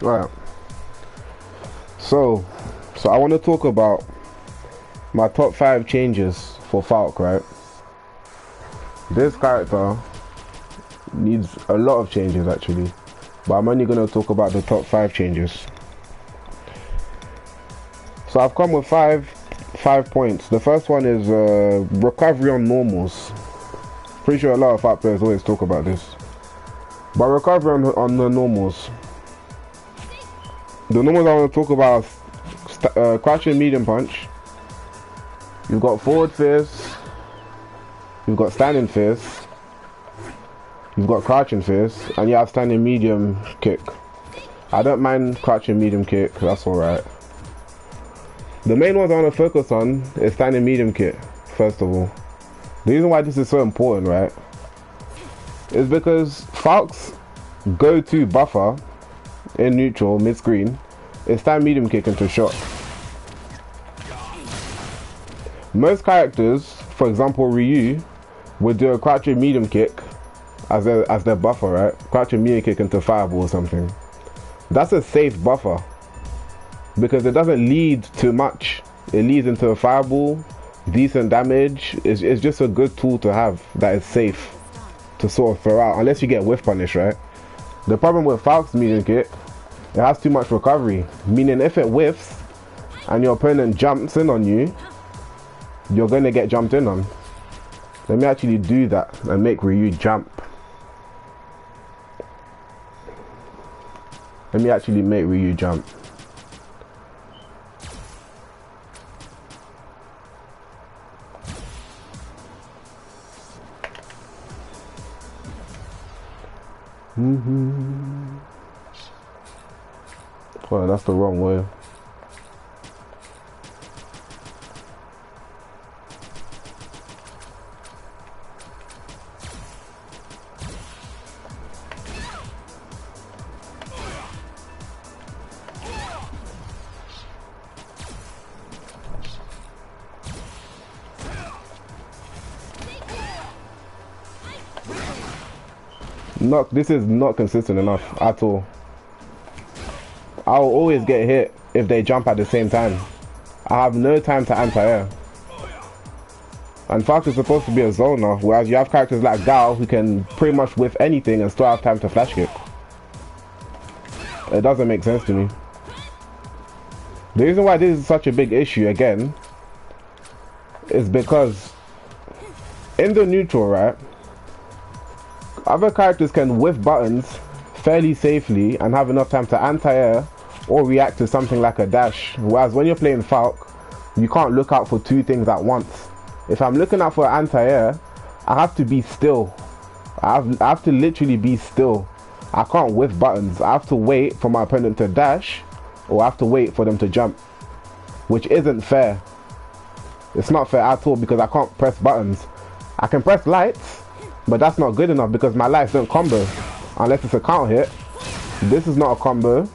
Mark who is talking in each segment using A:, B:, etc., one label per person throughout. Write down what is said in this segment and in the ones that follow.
A: Right. So I want to talk about my top 5 changes for Falke, right? This character needs a lot of changes actually, but I'm only going to talk about the top 5 changes. So I've come with five points. The first one is recovery on normals. Pretty sure a lot of Falke players always talk about this, but recovery on the normals. The normals I want to talk about are crouching medium punch. You've got forward fierce. You've got standing fierce. You've got crouching fierce, and you have standing medium kick. I don't mind crouching medium kick. That's alright. The main ones I want to focus on is standing medium kick. First of all, the reason why this is so important, right, is because Falke's go-to buffer in neutral mid-screen is stand medium kick into shot. Most characters, for example Ryu, would do a crouching medium kick as their buffer, right? Crouching medium kick into fireball or something. That's a safe buffer because it doesn't lead to much. It leads into a fireball, decent damage. It's just a good tool to have that is safe to sort of throw out, unless you get whiff punish, right? The problem with Falke's medium kick, it has too much recovery, meaning if it whiffs and your opponent jumps in on you, you're going to get jumped in on. Let me actually do that and make Ryu jump. Let me actually make Ryu jump. Well, that's the wrong way. This is not consistent enough at all. I'll always get hit if they jump at the same time. I have no time to anti-air. And Falke is supposed to be a zoner, whereas you have characters like Gao who can pretty much whiff anything and still have time to flash kick. It doesn't make sense to me. The reason why this is such a big issue again is because in the neutral, right, other characters can whiff buttons fairly safely and have enough time to anti-air or react to something like a dash, whereas when you're playing Falke, you can't look out for 2 things at once. If I'm looking out for anti-air, I have to be still. I have to literally be still. I can't whiff buttons. I have to wait for my opponent to dash, or I have to wait for them to jump, which isn't fair. It's not fair at all because I can't press buttons. I can press lights, but that's not good enough because my lights don't combo unless it's a counter hit. This is not a combo.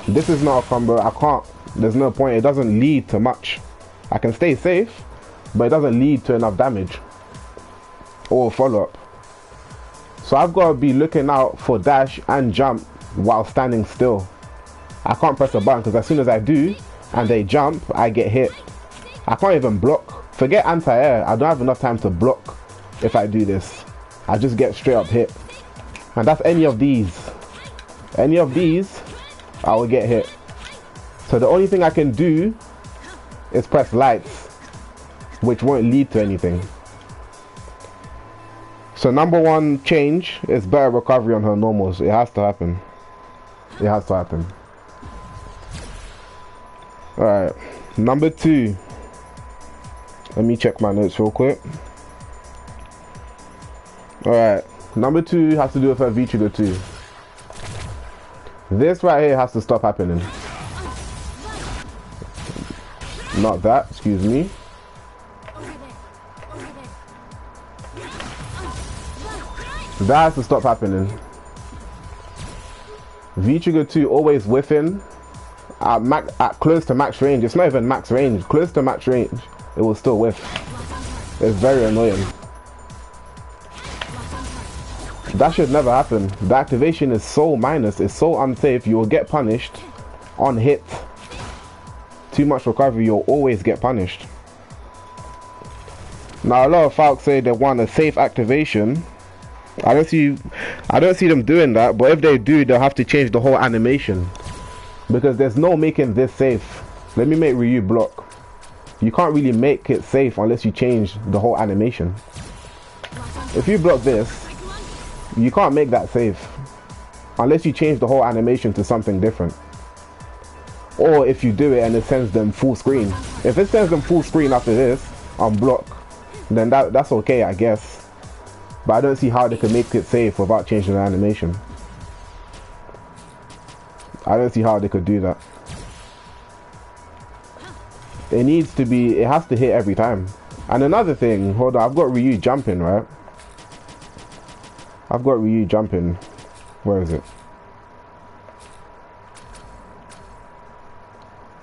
A: This is not a combo. I can't. There's no point. It doesn't lead to much. I can stay safe, but it doesn't lead to enough damage or follow-up. So I've got to be looking out for dash and jump while standing still. I can't press a button because as soon as I do and they jump, I get hit. I can't even block. Forget anti-air. I don't have enough time to block if I do this. I just get straight up hit. And that's any of these. Any of these, I will get hit. So the only thing I can do is press lights, which won't lead to anything. So number 1 change is better recovery on her normals. It has to happen. It has to happen. Alright. Number 2. Let me check my notes real quick. Alright. Number 2 has to do with her V-Trigger 2. This right here has to stop happening. Not that, excuse me. That has to stop happening. V-Trigger 2 always whiffing at close to max range. It's not even max range. Close to max range, it will still whiff. It's very annoying. That should never happen. The activation is so minus, it's so unsafe, you will get punished on hit. Too much recovery, you'll always get punished. Now a lot of Falke say they want a safe activation. I don't see them doing that, but if they do, they'll have to change the whole animation. Because there's no making this safe. Let me make Ryu block. You can't really make it safe unless you change the whole animation. If you block this, you can't make that safe unless you change the whole animation to something different. Or if you do it and it sends them full screen. If it sends them full screen after this on block, then that's okay, I guess. But I don't see how they can make it safe without changing the animation. I don't see how they could do that. It needs to be, it has to hit every time. And another thing, hold on, I've got Ryu jumping, right? I've got Ryu jumping. Where is it?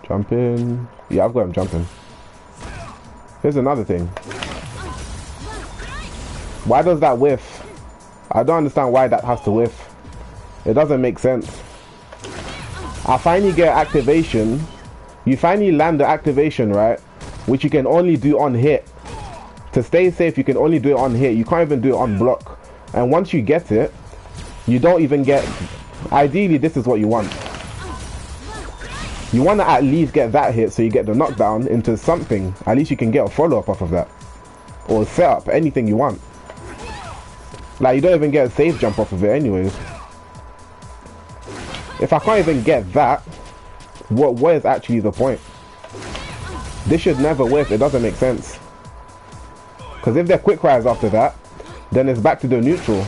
A: Jumping. Yeah, I've got him jumping. Here's another thing. Why does that whiff? I don't understand why that has to whiff. It doesn't make sense. I finally get activation. You finally land the activation, right? Which you can only do on hit. To stay safe, you can only do it on hit. You can't even do it on block. And once you get it, you don't even get... Ideally, this is what you want. You want to at least get that hit so you get the knockdown into something. At least you can get a follow-up off of that. Or set up, anything you want. Like, you don't even get a safe jump off of it anyways. If I can't even get that, what is actually the point? This should never whiff, it doesn't make sense. Because if they're quick rise after that, then it's back to the neutral.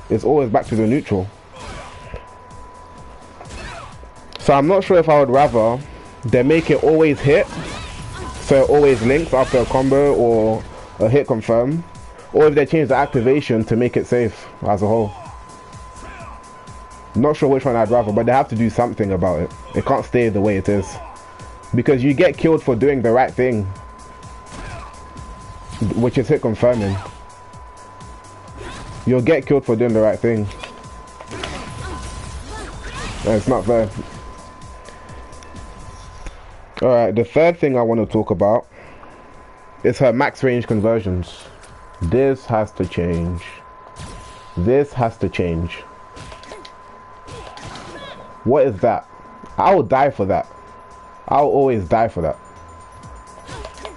A: It's always back to the neutral. So I'm not sure if I would rather they make it always hit, so it always links after a combo or a hit confirm, or if they change the activation to make it safe as a whole. Not sure which one I'd rather, but they have to do something about it. It can't stay the way it is. Because you get killed for doing the right thing, which is hit confirming. You'll get killed for doing the right thing. And it's not fair. Alright, the third thing I want to talk about is her max range conversions. This has to change. This has to change. What is that? I will die for that. I'll always die for that.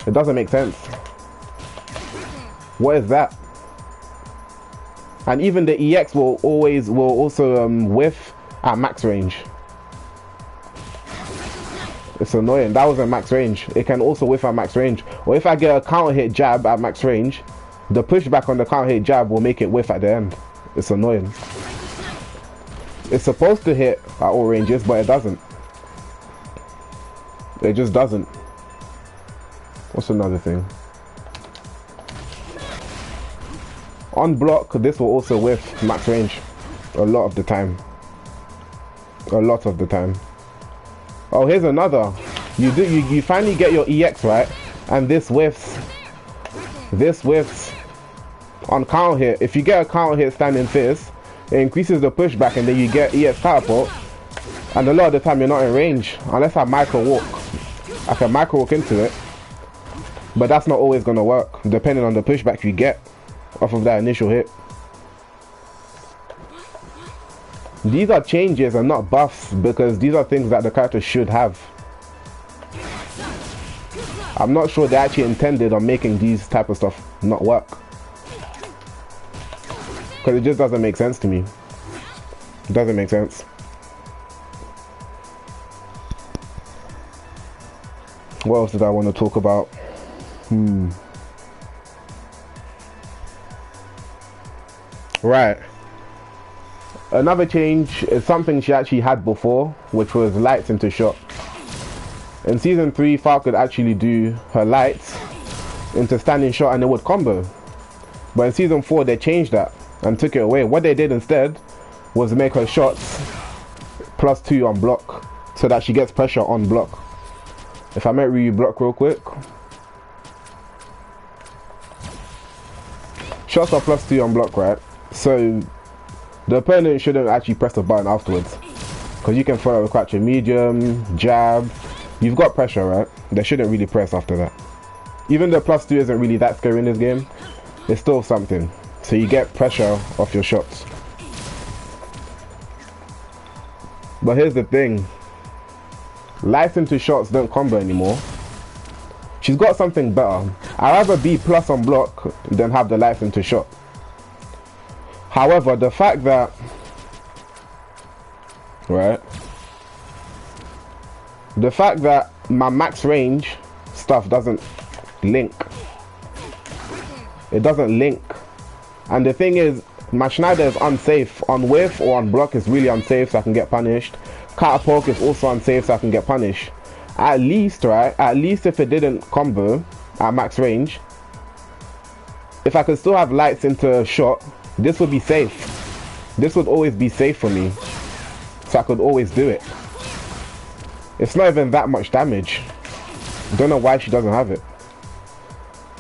A: It doesn't make sense. What is that? And even the EX will also whiff at max range. It's annoying. That was at max range. It can also whiff at max range. Or if I get a counter hit jab at max range, the pushback on the counter hit jab will make it whiff at the end. It's annoying. It's supposed to hit at all ranges, but it doesn't. It just doesn't. What's another thing? On block, this will also whiff max range a lot of the time. A lot of the time. Oh, here's another. You finally get your EX right, and this whiffs. This whiffs on counter hit. If you get a counter hit standing fierce, it increases the pushback, and then you get EX catapult. And a lot of the time you're not in range unless I micro walk. I can micro walk into it, but that's not always gonna work depending on the pushback you get off of that initial hit. These are changes and not buffs, because these are things that the character should have. I'm not sure they actually intended on making these type of stuff not work, because it just doesn't make sense to me. It doesn't make sense. What else did I want to talk about? Right. Another change is something she actually had before, which was lights into shot. In season 3, Falke could actually do her lights into standing shot and it would combo. But in season 4, they changed that and took it away. What they did instead was make her shots +2 on block, so that she gets pressure on block. If I make Ryu block real quick. Shots are +2 on block, right? So the opponent shouldn't actually press the button afterwards, because you can throw a crouch in medium, jab. You've got pressure, right? They shouldn't really press after that. Even though +2 isn't really that scary in this game, it's still something. So you get pressure off your shots. But here's the thing. Lights into shots don't combo anymore. She's got something better. I'd rather be plus on block than have the lights into shot. However, the fact that, right, the fact that my max range stuff doesn't link. It doesn't link. And the thing is, my Schneider is unsafe. On whiff or on block is really unsafe, so I can get punished. Catapult is also unsafe, so I can get punished. At least, right, at least if it didn't combo at max range, if I could still have lights into shot, this would be safe. This would always be safe for me, so I could always do it. It's not even that much damage. Don't know why she doesn't have it.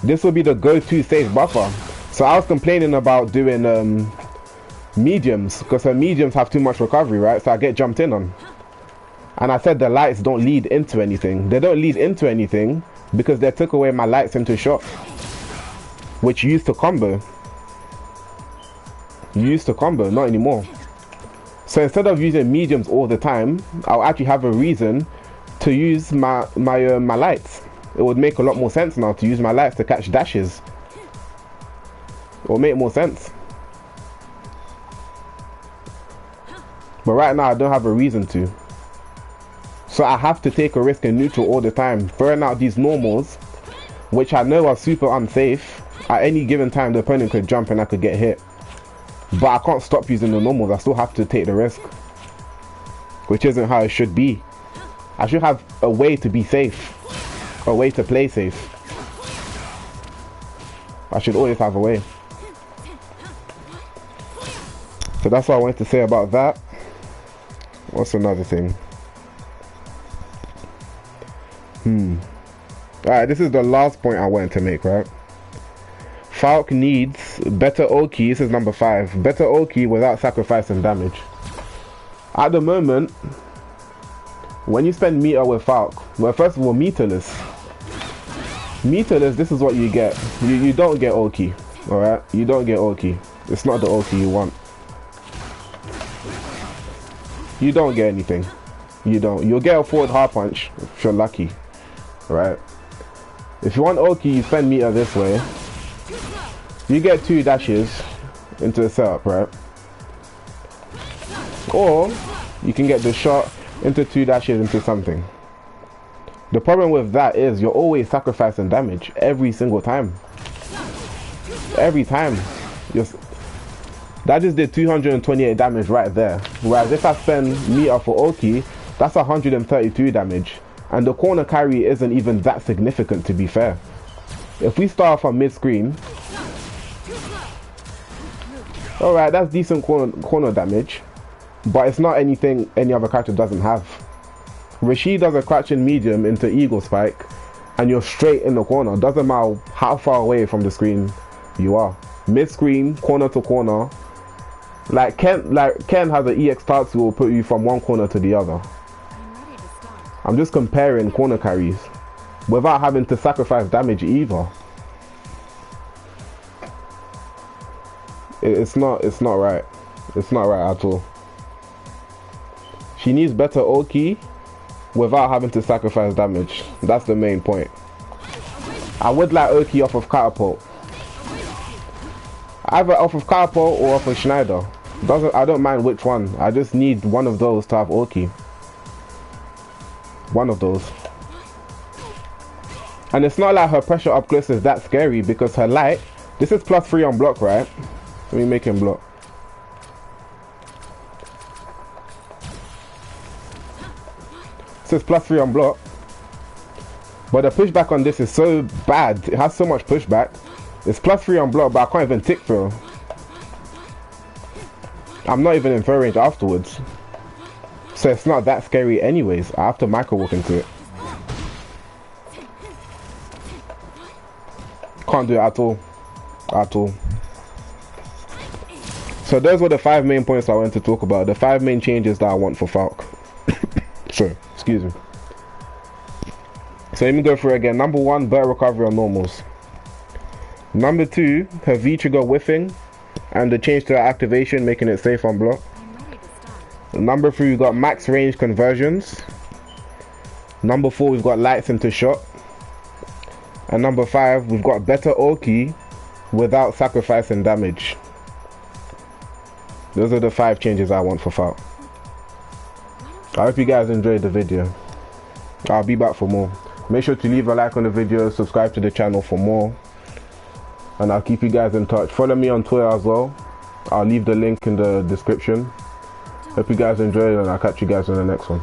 A: This would be the go-to safe buffer. So I was complaining about doing mediums, because her mediums have too much recovery, right? So I get jumped in on. And I said the lights don't lead into anything. They don't lead into anything because they took away my lights into shot, which used to combo. Used to combo, not anymore. So instead of using mediums all the time, I'll actually have a reason to use my lights. It would make a lot more sense now to use my lights to catch dashes. It will make more sense. But right now I don't have a reason to. So I have to take a risk in neutral all the time, throwing out these normals, which I know are super unsafe. At any given time the opponent could jump and I could get hit. But I can't stop using the normals, I still have to take the risk. Which isn't how it should be. I should have a way to be safe. A way to play safe. I should always have a way. So that's what I wanted to say about that. What's another thing? Alright, this is the last point I wanted to make, right? Falke needs better Okey. This is number 5. Better Okey without sacrificing damage. At the moment, when you spend meter with Falke, well, first of all, meterless. Meterless, this is what you get. You don't get Okey, alright? You don't get Okey. It's not the Okey you want. You don't get anything. You don't. You'll get a forward hard punch if you're lucky, right? If you want Okey, you spend meter this way. You get 2 dashes into the setup, right? Or you can get the shot into 2 dashes into something. The problem with that is you're always sacrificing damage every single time. Every time. That just did 228 damage right there. Whereas if I spend meter for Okey, that's 132 damage. And the corner carry isn't even that significant, to be fair. If we start off on mid-screen, alright, that's decent corner damage, but it's not anything any other character doesn't have. Rashid does a crouching medium into Eagle Spike, and you're straight in the corner. Doesn't matter how far away from the screen you are. Mid-screen, corner to corner. Like Ken has an EX start tool will put you from one corner to the other. I'm just comparing corner carries without having to sacrifice damage either. It's not right. It's not right at all. She needs better Okey without having to sacrifice damage. That's the main point. I would like Okey off of Catapult. Either off of Catapult or off of Schneider. I don't mind which one. I just need one of those to have Okey. One of those. And it's not like her pressure up close is that scary because her light, this is +3 on block, right? Let me make him block. This is +3 on block. But the pushback on this is so bad. It has so much pushback. It's +3 on block, but I can't even tick throw. I'm not even in throw range afterwards. So it's not that scary anyways. I have to micro walk into it. Can't do it at all. At all. So those were the 5 main points I wanted to talk about. The 5 main changes that I want for Falke. Sorry, excuse me. So let me go through it again. Number 1, better recovery on normals. Number 2, her V-trigger whiffing and the change to her activation, making it safe on block. Number 3, we've got max range conversions. Number 4, we've got lights into shot. And number 5, we've got better Okey without sacrificing damage. Those are the 5 changes I want for Falke. I hope you guys enjoyed the video. I'll be back for more. Make sure to leave a like on the video, subscribe to the channel for more, and I'll keep you guys in touch. Follow me on Twitter as well. I'll leave the link in the description. Hope you guys enjoyed, and I'll catch you guys in the next one.